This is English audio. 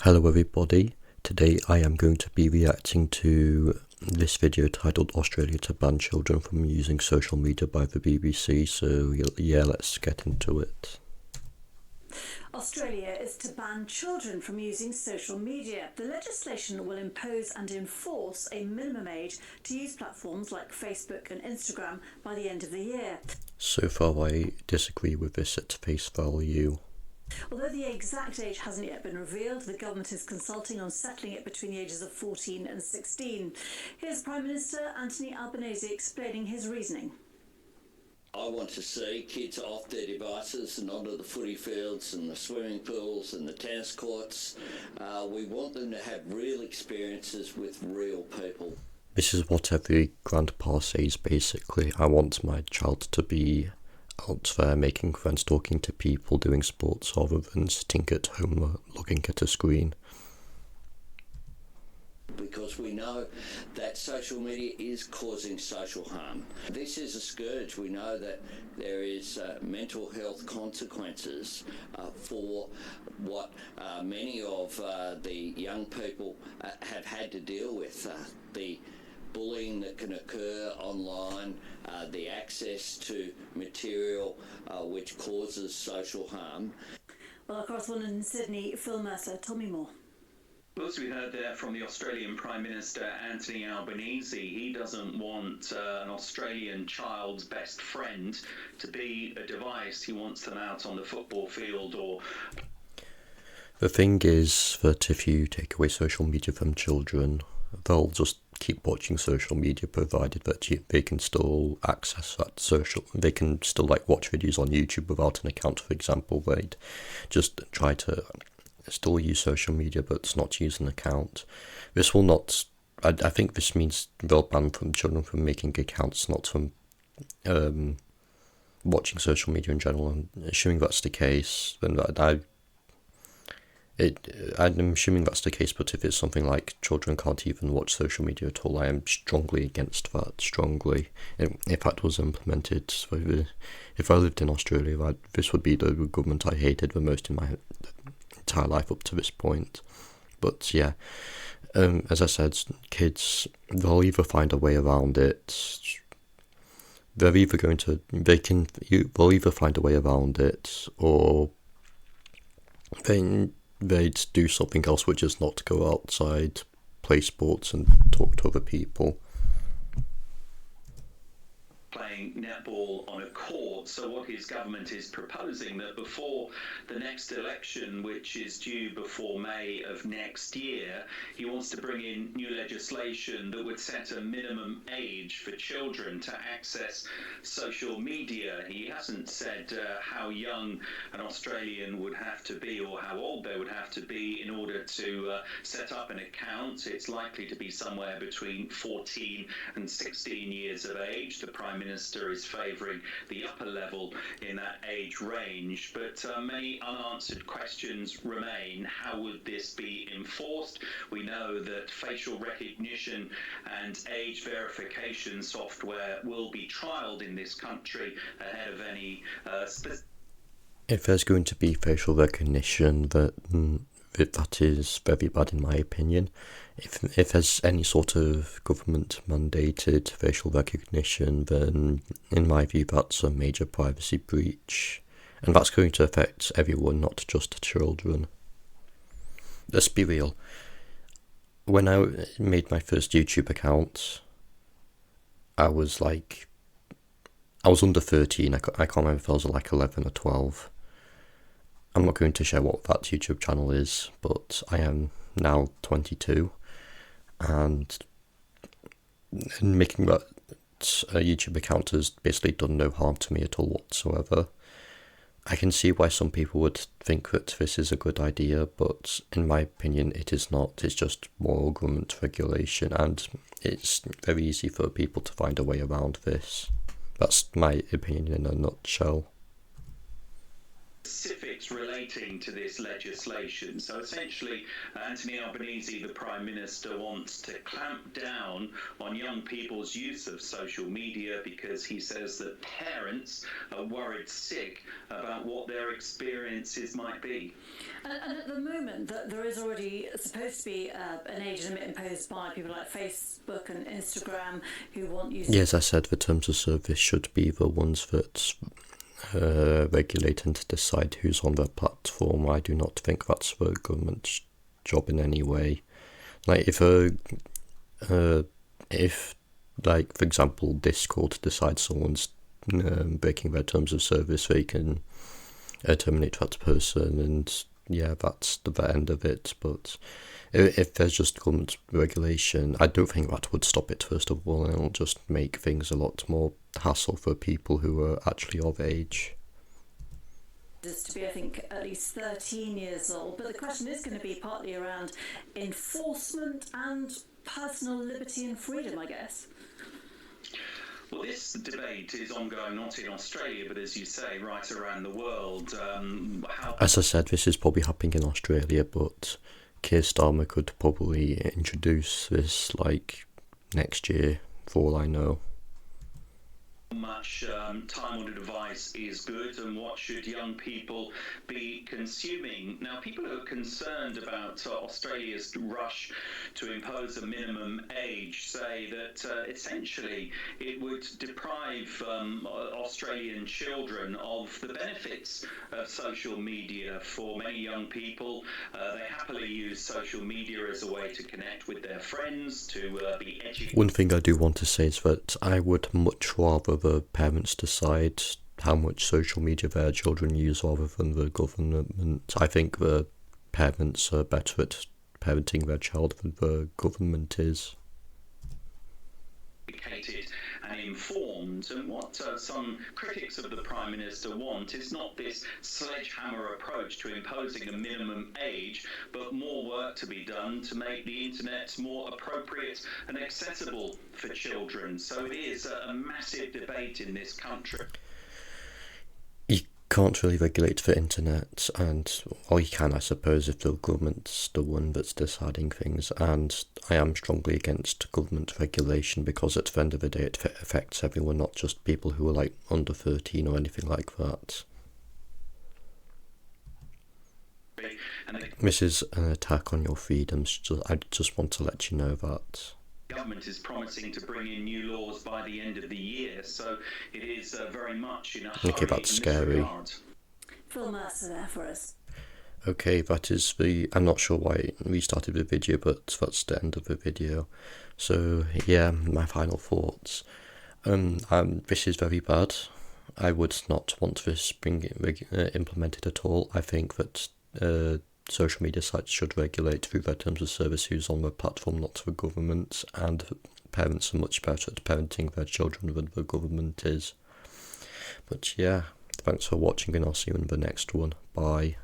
Hello everybody, today I am going to be reacting to this video titled Australia to ban children from using social media by the BBC, so yeah, let's get into it. Australia is to ban children from using social media. The legislation will impose and enforce a minimum age to use platforms like Facebook and Instagram by the end of the year. So far I disagree with this at face value. Although the exact age hasn't yet been revealed, the government is consulting on settling it between the ages of 14 and 16. Here's Prime Minister Anthony Albanese explaining his reasoning. I want to see kids off their devices and onto the footy fields and the swimming pools and the tennis courts. We want them to have real experiences with real people. This is what every grandpa says basically. I want my child to be out there making friends, talking to people, doing sports rather than sitting at home looking at a screen. Because we know that social media is causing social harm. This is a scourge. We know that there is mental health consequences for what many of the young people have had to deal with. The bullying that can occur online, the access to material which causes social harm. Well, our correspondent in Sydney, Phil Mercer, tell me more. Well, as we heard there from the Australian Prime Minister Anthony Albanese, he doesn't want an Australian child's best friend to be a device. He wants them out on the football field or... The thing is that if you take away social media from children, they'll just keep watching social media, provided that they can still access that they can still watch videos on YouTube without an account, for example. They'd just try to still use social media but not use an account. This will not, I think this means they'll ban from children from making accounts, not from watching social media in general. And assuming that's the case, then I'm assuming that's the case, but if it's something like children can't even watch social media at all, I am strongly against that, strongly. If that was implemented, so if I lived in Australia, this would be the government I hated the most in my entire life up to this point. But yeah, as I said, kids, they'll either find a way around it. They'll either find a way around it, or they'd do something else, which is not go outside, play sports and talk to other people. Playing netball on a court. So what his government is proposing, that before the next election, which is due before May of next year, he wants to bring in new legislation that would set a minimum age for children to access social media. He hasn't said how young an Australian would have to be or how old they would have to be in order to set up an account. It's likely to be somewhere between 14 and 16 years of age. The Prime Minister is favouring the upper level in that age range, but many unanswered questions remain. How would this be enforced? We know that facial recognition and age verification software will be trialled in this country ahead of any If there's going to be facial recognition, that is very bad in my opinion. If there's any sort of government mandated facial recognition, then in my view that's a major privacy breach, and that's going to affect everyone, not just children. Let's be real. When I made my first YouTube account, I was under 13. I can't remember if I was 11 or 12. I'm not going to share what that YouTube channel is, but I am now 22, and making that YouTube account has basically done no harm to me at all whatsoever. I can see why some people would think that this is a good idea, but in my opinion it is not. It's just more government regulation, and it's very easy for people to find a way around this. That's my opinion in a nutshell. specifics relating to this legislation. So essentially, Anthony Albanese, the Prime Minister, wants to clamp down on young people's use of social media because he says that parents are worried sick about what their experiences might be. And at the moment, there is already supposed to be an age limit imposed by people like Facebook and Instagram who want users. Yes, I said the terms of service should be the ones that regulate and decide who's on their platform. I do not think that's the government's job in any way. Like if like for example Discord decides someone's breaking their terms of service, they can terminate that person, and yeah, that's the end of it. But if there's just government regulation, I don't think that would stop it, first of all, and it'll just make things a lot more hassle for people who are actually of age. To be, I think, at least 13 years old. But the question is going to be partly around enforcement and personal liberty and freedom, I guess. Well, this debate is ongoing not in Australia, but as you say, right around the world. As I said, this is probably happening in Australia, but Keir Starmer could probably introduce this like next year, for all I know. Much time on a device is good, and what should young people be consuming? Now, people who are concerned about Australia's rush to impose a minimum age say that essentially it would deprive Australian children of the benefits of social media. For many young people, they happily use social media as a way to connect with their friends, to be educated. One thing I do want to say is that I would much rather the parents decide how much social media their children use rather than the government. I think the parents are better at parenting their child than the government is. Educated and informed, and what some critics of the Prime Minister want is not this sledgehammer approach to imposing a minimum age, but more work to be done to make the internet more appropriate and accessible for children. So it is a massive debate in this country. You can't really regulate the internet, or you can, I suppose, if the government's the one that's deciding things, and I am strongly against government regulation because at the end of the day it affects everyone, not just people who are like under 13 or anything like that. This is an attack on your freedoms. I just want to let you know that. Government is promising to bring in new laws by the end of the year, so it is very much in a hurry. Okay, that's scary. Phil Mercer there for us. Okay, that is I'm not sure why we started the video, but that's the end of the video. So yeah, my final thoughts. This is very bad. I would not want this implemented at all. I think that social media sites should regulate through their terms of service who's on the platform, not the government, and parents are much better at parenting their children than the government is. But yeah, thanks for watching, and I'll see you in the next one. Bye.